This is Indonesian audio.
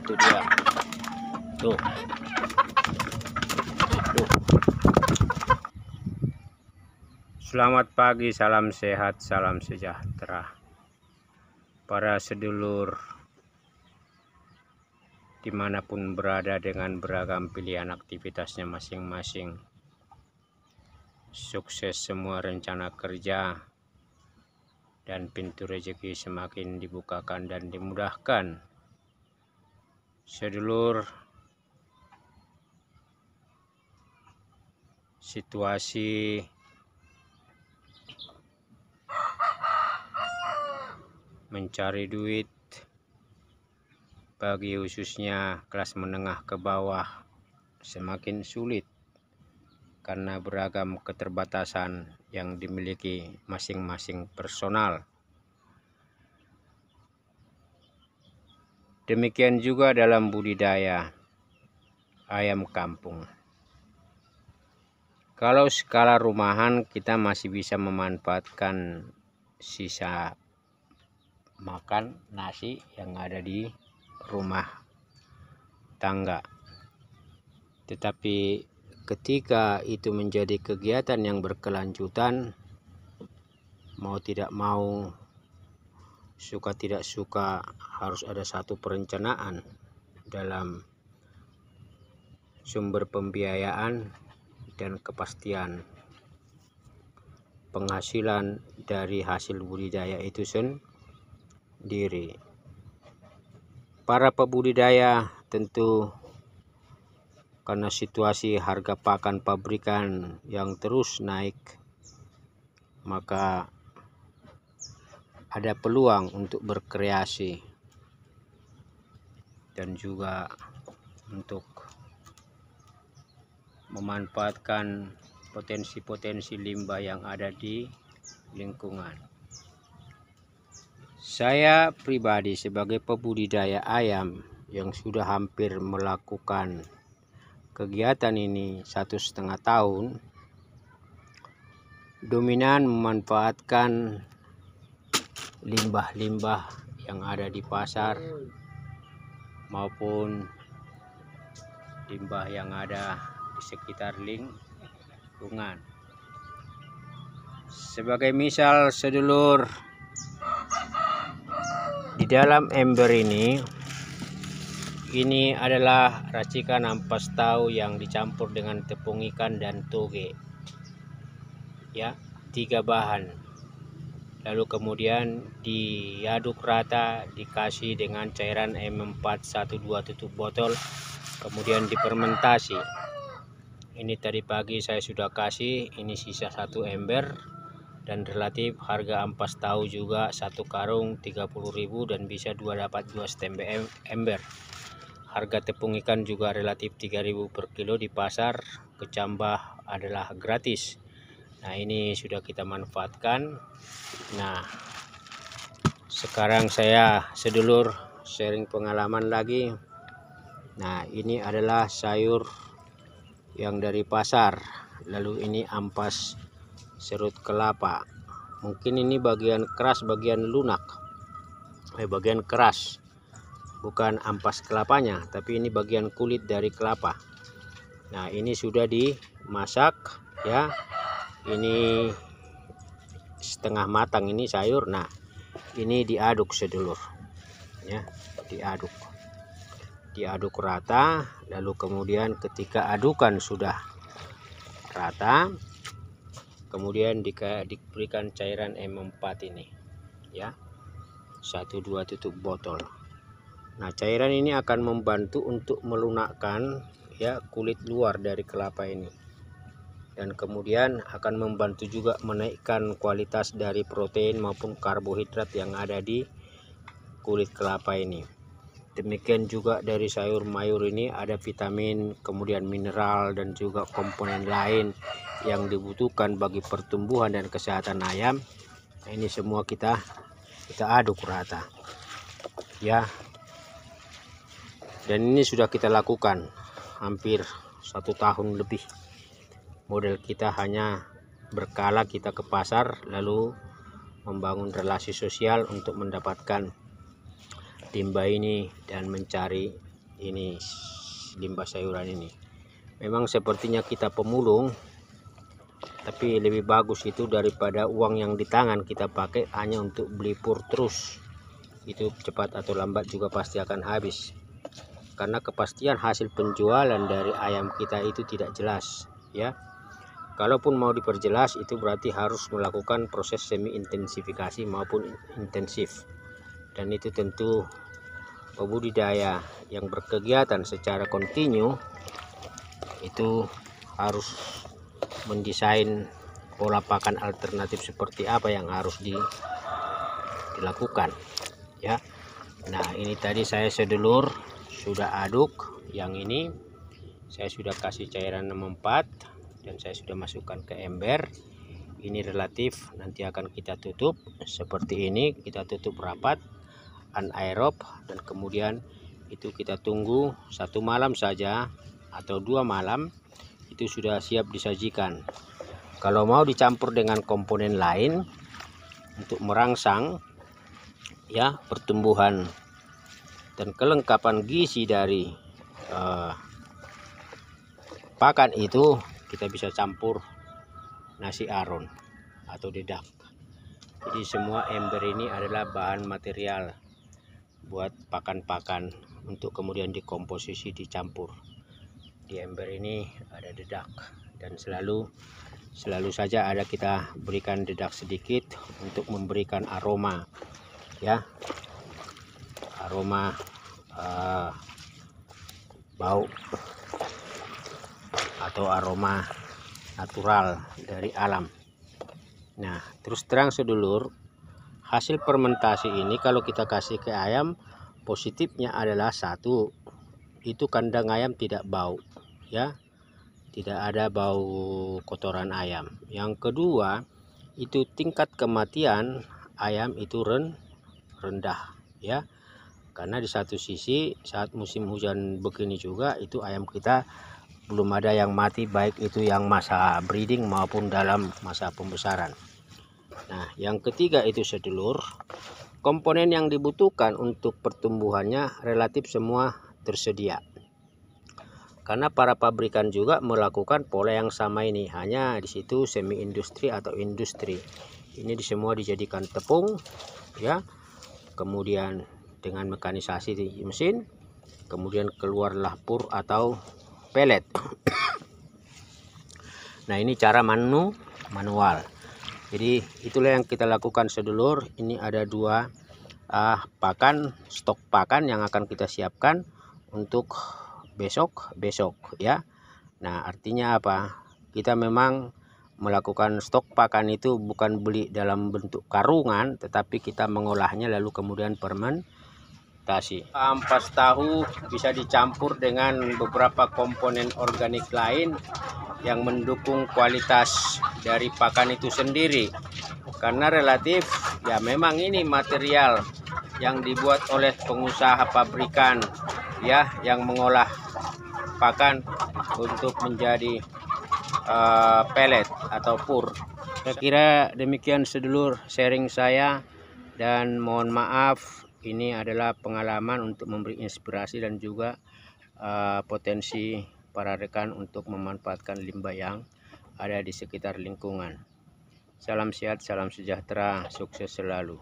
itu dia tuh. Selamat pagi, salam sehat, salam sejahtera para sedulur dimanapun berada dengan beragam pilihan aktivitasnya masing-masing. Sukses semua rencana kerja dan pintu rezeki semakin dibukakan dan dimudahkan. Sedulur, situasi mencari duit bagi khususnya kelas menengah ke bawah semakin sulit karena beragam keterbatasan yang dimiliki masing-masing personal. Demikian juga dalam budidaya ayam kampung. Kalau skala rumahan kita masih bisa memanfaatkan sisa makan nasi yang ada di rumah tangga. Tetapi ketika itu menjadi kegiatan yang berkelanjutan, mau tidak mau, suka tidak suka, harus ada satu perencanaan dalam sumber pembiayaan dan kepastian penghasilan dari hasil budidaya itu sendiri. Para pembudidaya tentu karena situasi harga pakan pabrikan yang terus naik, maka ada peluang untuk berkreasi dan juga untuk memanfaatkan potensi-potensi limbah yang ada di lingkungan. Saya pribadi sebagai pembudidaya ayam yang sudah hampir melakukan kegiatan ini 1,5 tahun, dominan memanfaatkan limbah-limbah yang ada di pasar maupun limbah yang ada di sekitar lingkungan. Sebagai misal, sedulur, di dalam ember ini adalah racikan ampas tahu yang dicampur dengan tepung ikan dan toge, ya, 3 bahan. Lalu kemudian diaduk rata, dikasih dengan cairan M4 1-2 tutup botol, kemudian difermentasi. Ini tadi pagi saya sudah kasih, ini sisa 1 ember. Dan relatif harga ampas tahu juga 1 karung 30.000 dan bisa dapat 2,5 ember. Harga tepung ikan juga relatif 3.000 per kilo di pasar, kecambah adalah gratis. Nah, ini sudah kita manfaatkan. Nah, sekarang saya sedulur sharing pengalaman lagi. Nah, ini adalah sayur yang dari pasar. Lalu ini ampas serut kelapa. Mungkin ini bagian keras, bagian lunak, bagian keras, bukan ampas kelapanya, tapi ini bagian kulit dari kelapa. Nah, ini sudah dimasak, ya. Ini setengah matang ini sayur. Nah, ini diaduk sedulur, ya, diaduk rata. Lalu kemudian ketika adukan sudah rata, kemudian diberikan cairan M4 ini, ya, 1-2 tutup botol. Nah, cairan ini akan membantu untuk melunakkan, ya, kulit luar dari kelapa ini, dan kemudian akan membantu juga menaikkan kualitas dari protein maupun karbohidrat yang ada di kulit kelapa ini. Demikian juga dari sayur mayur ini ada vitamin, kemudian mineral dan juga komponen lain yang dibutuhkan bagi pertumbuhan dan kesehatan ayam. Nah, ini semua kita aduk rata, ya. Dan ini sudah kita lakukan hampir 1 tahun lebih. Model kita hanya berkala kita ke pasar lalu membangun relasi sosial untuk mendapatkan timba ini dan mencari ini limbah sayuran ini. Memang sepertinya kita pemulung, tapi lebih bagus itu daripada uang yang di tangan kita pakai hanya untuk beli pur terus. Itu cepat atau lambat juga pasti akan habis, karena kepastian hasil penjualan dari ayam kita itu tidak jelas ya. Kalaupun mau diperjelas, itu berarti harus melakukan proses semi intensifikasi maupun intensif, dan itu tentu pembudidaya yang berkegiatan secara kontinu itu harus mendesain pola pakan alternatif seperti apa yang harus dilakukan ya. Nah, ini tadi saya sedulur sudah aduk, yang ini saya sudah kasih cairan 64 dan saya sudah masukkan ke ember. Ini relatif, nanti akan kita tutup seperti ini, kita tutup rapat anaerob, dan kemudian itu kita tunggu 1 malam saja atau 2 malam, itu sudah siap disajikan. Kalau mau dicampur dengan komponen lain untuk merangsang ya pertumbuhan dan kelengkapan gizi dari pakan itu, kita bisa campur nasi aron atau dedak. Jadi semua ember ini adalah bahan material buat pakan-pakan untuk kemudian dikomposisi, dicampur. Di ember ini ada dedak, dan selalu saja ada kita berikan dedak sedikit untuk memberikan aroma ya, aroma bau atau aroma natural dari alam. Nah, terus terang sedulur, hasil fermentasi ini kalau kita kasih ke ayam, positifnya adalah satu, itu kandang ayam tidak bau ya, tidak ada bau kotoran ayam. Yang kedua, itu tingkat kematian ayam itu rendah ya, karena di satu sisi saat musim hujan begini juga itu ayam kita belum ada yang mati, baik itu yang masa breeding maupun dalam masa pembesaran. Nah, yang ketiga itu sedulur, komponen yang dibutuhkan untuk pertumbuhannya relatif semua tersedia, karena para pabrikan juga melakukan pola yang sama ini, hanya di situ semi industri atau industri. Ini semua dijadikan tepung ya, kemudian dengan mekanisasi di mesin, kemudian keluarlah pur atau pelet. Nah, ini cara manual. Jadi itulah yang kita lakukan sedulur. Ini ada 2 stok pakan yang akan kita siapkan untuk besok ya. Nah, artinya apa? Kita memang melakukan stok pakan itu bukan beli dalam bentuk karungan, tetapi kita mengolahnya lalu kemudian fermentasi. Ampas tahu bisa dicampur dengan beberapa komponen organik lain yang mendukung kualitas dari pakan itu sendiri, karena relatif ya memang ini material yang dibuat oleh pengusaha pabrikan ya, yang mengolah pakan untuk menjadi pelet atau pur. Saya kira demikian sedulur sharing saya, dan mohon maaf ini adalah pengalaman untuk memberi inspirasi dan juga potensi para rekan untuk memanfaatkan limbah yang ada di sekitar lingkungan. Salam sehat, salam sejahtera, sukses selalu.